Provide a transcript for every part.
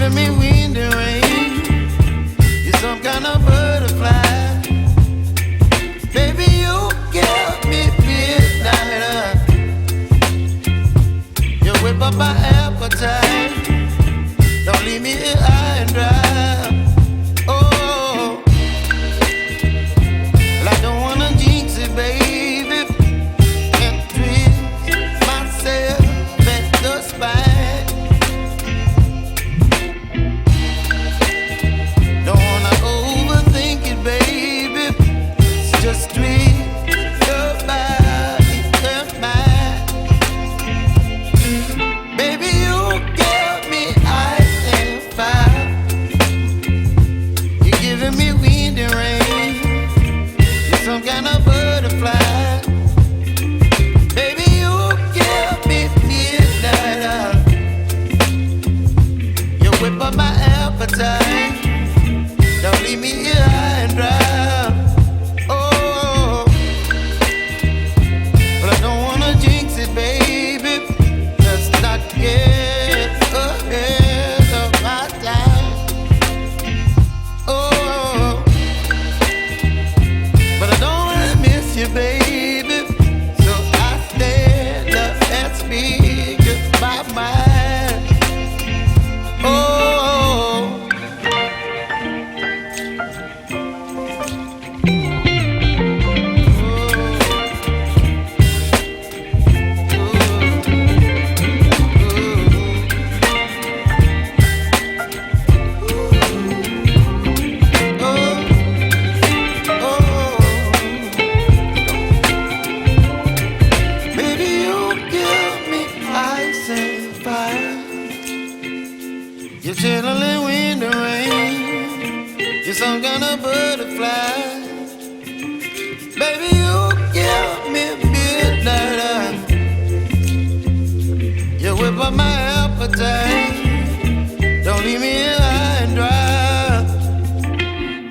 giving me wind and rain. You're some kind of butterfly. Baby, you give me midnight. You whip up my appetite. Don't leave me here high and dry. Oh, well, I don't wanna jinx it, baby. Can't twist myself at the spine. Don't wanna overthink it, baby. It's just twist your body and mine. Baby, you give me ice and fire. You're giving me wind and rain. You're some kind of butterfly. Baby, you give me midnight. You whip up my appetite. Don't leave me here high and dry. Oh, but I don't wanna jinx it, baby. Let's not get ahead of my time. Oh, but I don't wanna miss you, baby. So I stand up and speak my mind. Oh. You're chilling wind and rain. You're some kind of butterfly. Baby, you give me midnight. You whip up my appetite. Don't leave me here high and dry.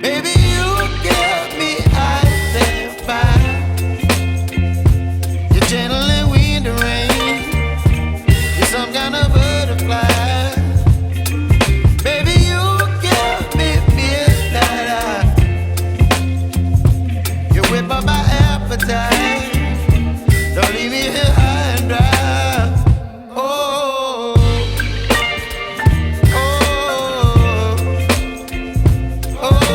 Baby, you give me ice and fire. You're channeling wind and rain. You're some kind of butterfly. Don't leave me here high and dry. Oh, oh, oh, oh,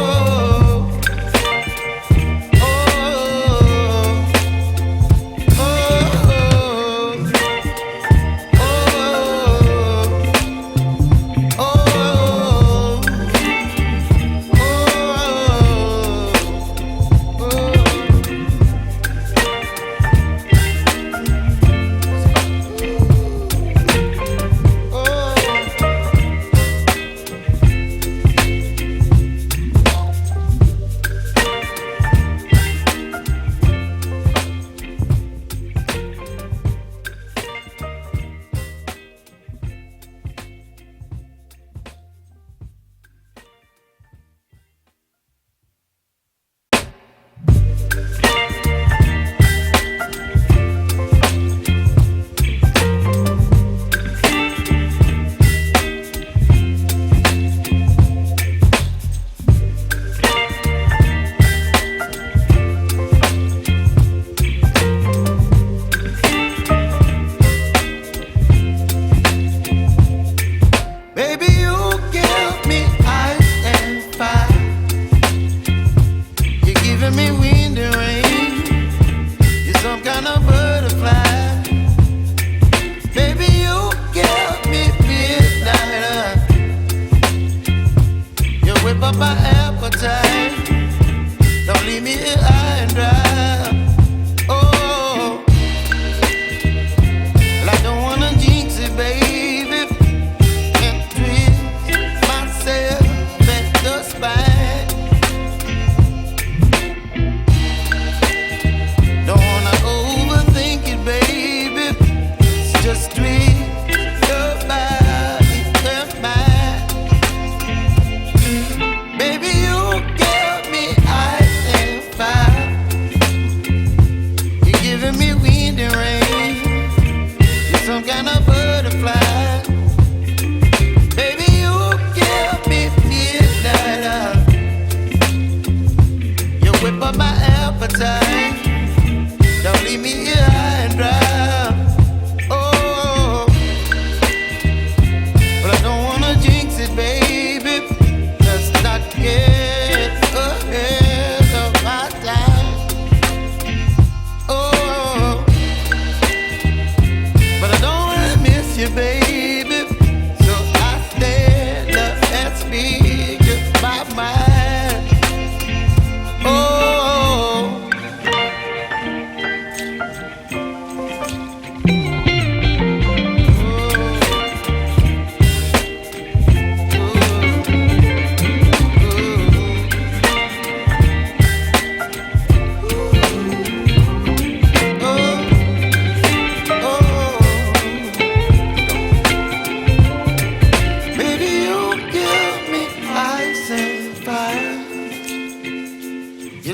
Baby, you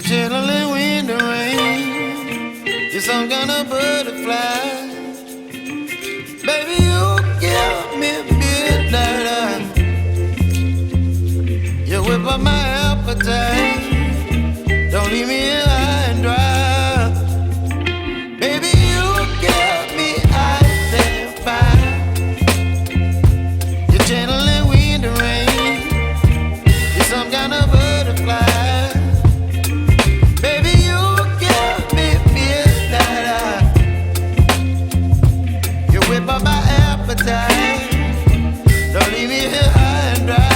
chilling in the rain. You're some kind of butterfly. Baby, you give me midnight. You whip up my appetite. Don't leave me here high and dry. Baby, you give me ice and fire. You're channeling wind and rain. You're some kind of butterfly. Baby, you give me midnight. You whip up my appetite. Don't leave me here high and dry.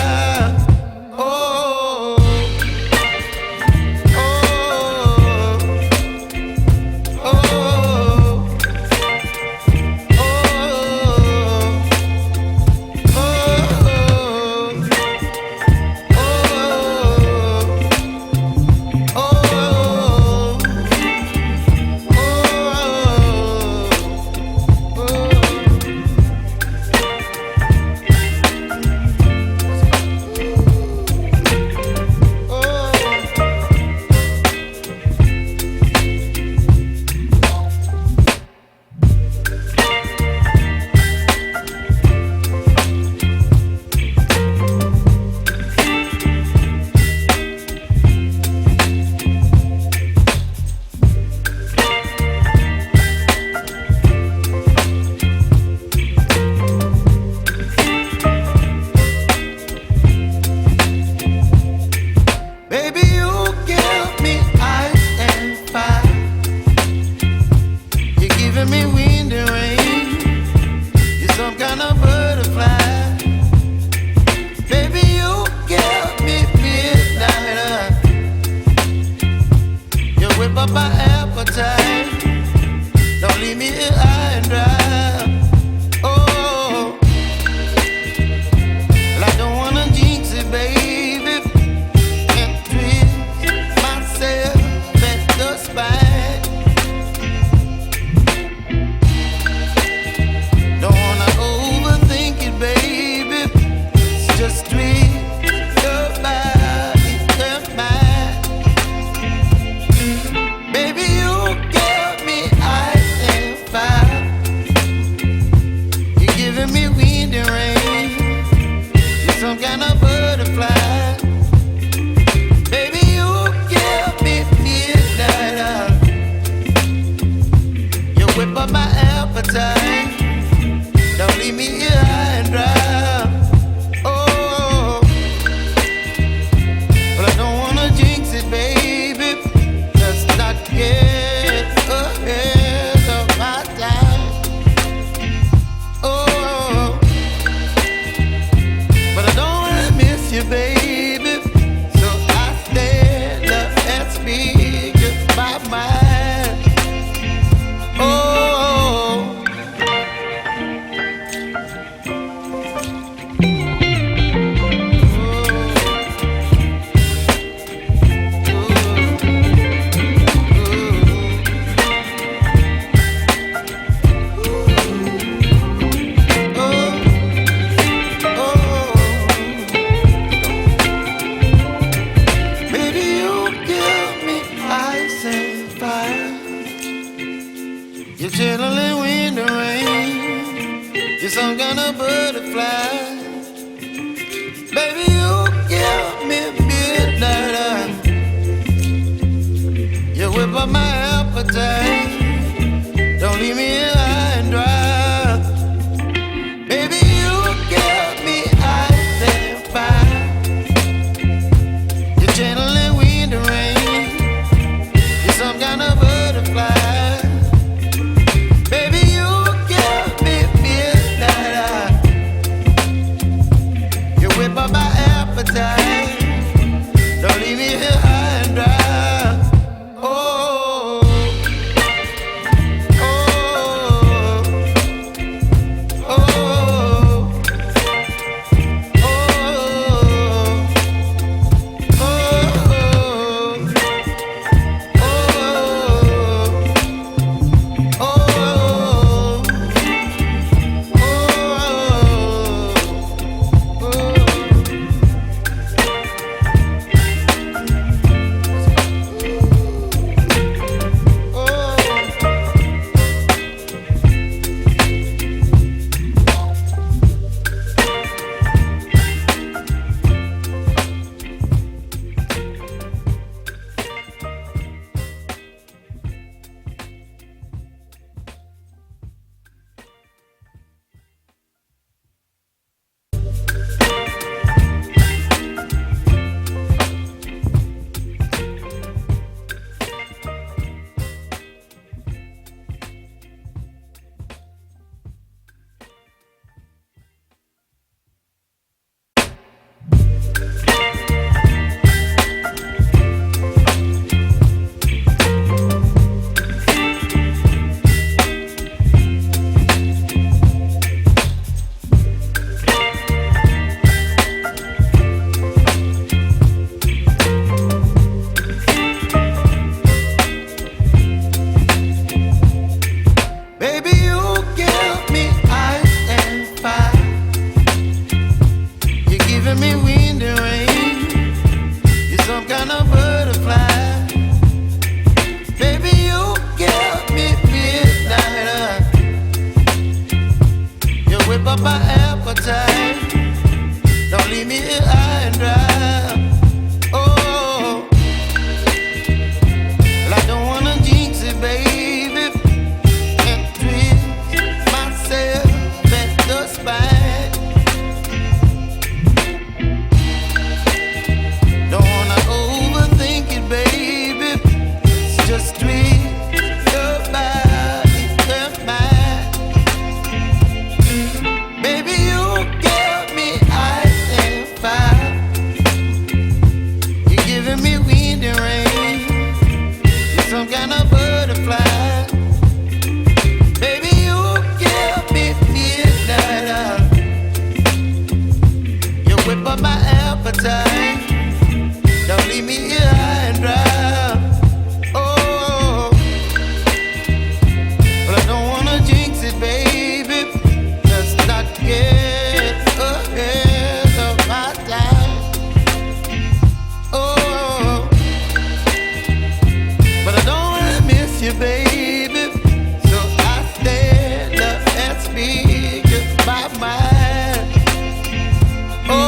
You're chilling in the rain. You're some kind of butterfly. Baby, you give me midnight. You whip up my appetite. Don't leave me here high and dry. Baby, you give me ice and fire. You're channeling wind and rain. You're some kind of butterfly. Don't leave me here high and dry. Oh, oh, oh, oh, giving me wind and rain. You're some kind of butterfly. Baby, you give me midnight. You whip up my appetite. Don't leave me here high and dry. Oh, well, I don't wanna jinx it, baby, and twist myself at the spine. Don't wanna overthink it, baby. It's just twist your body and mine. Baby, you give me ice and fire. You're giving me wind and rain. You're some kind of butterfly. Baby, you give me midnight. You whip up my appetite. Don't leave me here high and dry. Oh, but I don't wanna jinx it, baby. Let's not get ahead of my time. Oh, but I don't wanna miss you, baby. So I stand up and speak my mind. Oh.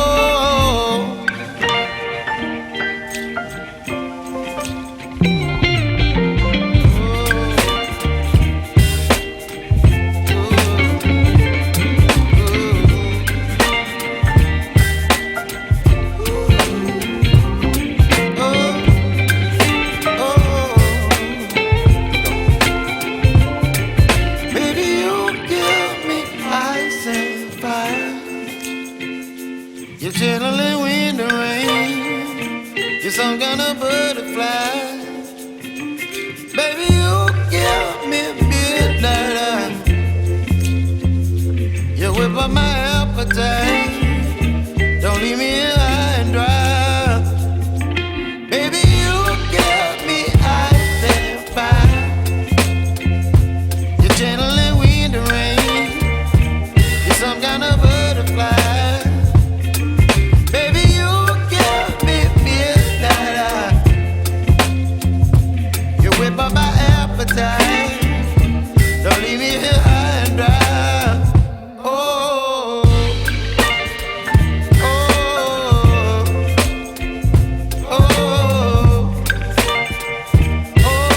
Baby, you give me ice and fire. You're channeling wind and rain. You're some kind of butterfly. Baby, you give me midnight. You whip up my appetite. Don't leave me here high and dry. Baby, you give me ice and fire. You're channeling wind and rain. You're some kind of butterfly. Baby, you give me midnight. You whip up my appetite. Don't leave me here high and dry. Oh, oh, oh, oh,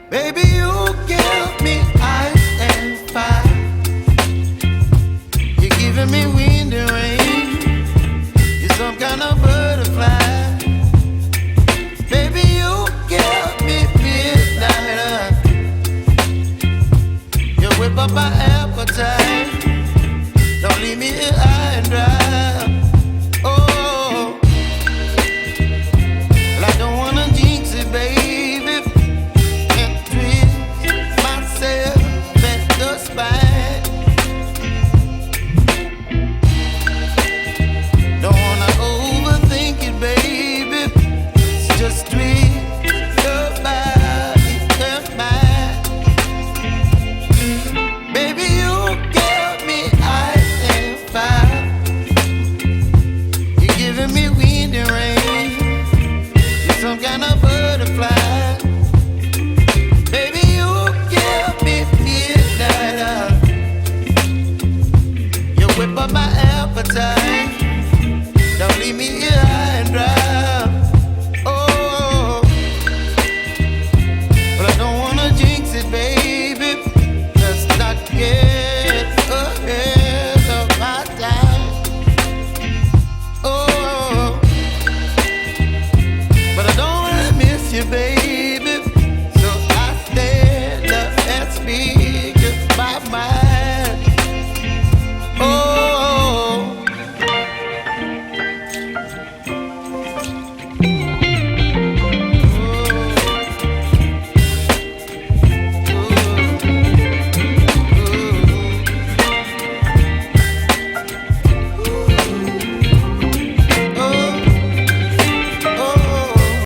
baby, you give me ice and fire. You're giving me wind and rain. You're some kind of butterfly. Baby, you give me midnight. You whip up my